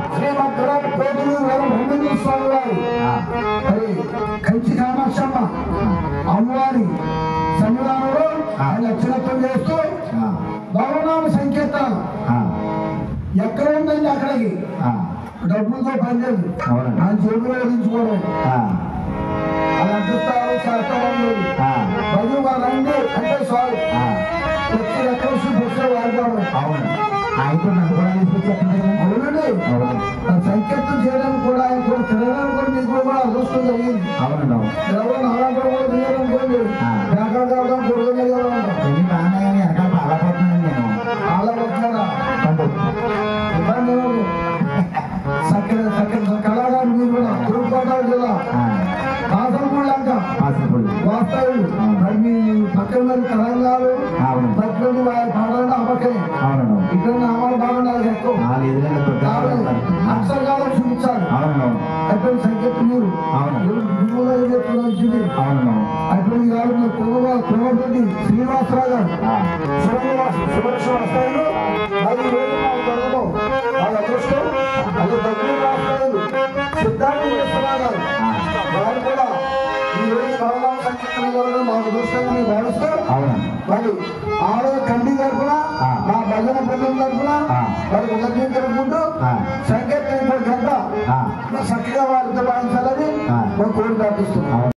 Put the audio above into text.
శ్రీమద్రాజు పేదలు బ్రహ్మేంద్ర స్వామి వారు మరి కంచి కామాక్షమ్మ అమ్మవారి సన్నిధానంలో లక్షణత్వం చేస్తూ భవనామ సంకేతాలు ఎక్కడ ఉందండి అక్కడికి డబ్బులతో పనిచేయదు నా జేబులో వదిలించుకోవడం అది అంటుస్తారు చేస్తామని లేదు బదులు వాళ్ళండి అంటే సారీ వచ్చి ఎక్కడ వచ్చి వాడుకోవడం అవునండి సంకేతం చేయడానికి కూడా ఆయన కూడా తినడానికి కూడా మీకు కూడా అదృష్టం జరిగింది నారాయణపురం కూడా తినడానికి కళాగారు మీరు కూడా తూర్పుగోదావరి జిల్లా కాసరపూడి లంక వాస్తవులు మరి మీ పక్కన మరి తెలంగాణలు పక్కన పాడాలంటే అమ్మకనే ఇక్కడ అమలు బాగుండాలి ఎక్కువ అక్షరకాలం చూపించాలి అటువంటి సంకేతం మీరు వచ్చింది అటువంటి కాదు కుమ్మటి శ్రీనివాసరావు గారు సురక్ష వస్తాయి వాళ్ళ అదృష్టం అది దగ్గర రాష్ట్రాలు సిద్ధార్థ వారు కూడా ఈ రోజు భవనామ సంకేతం వల్ల మా అదృష్టంగా మీరు భావిస్తూ మరి ఆరో కండి తరఫున మా భజన బృందం తరఫున వారికి ఉదయం జరుపుకుంటూ సంకేతం గంట చక్కగా వారితో భావించాలని మేము కోరి ప్రార్థిస్తున్నాం.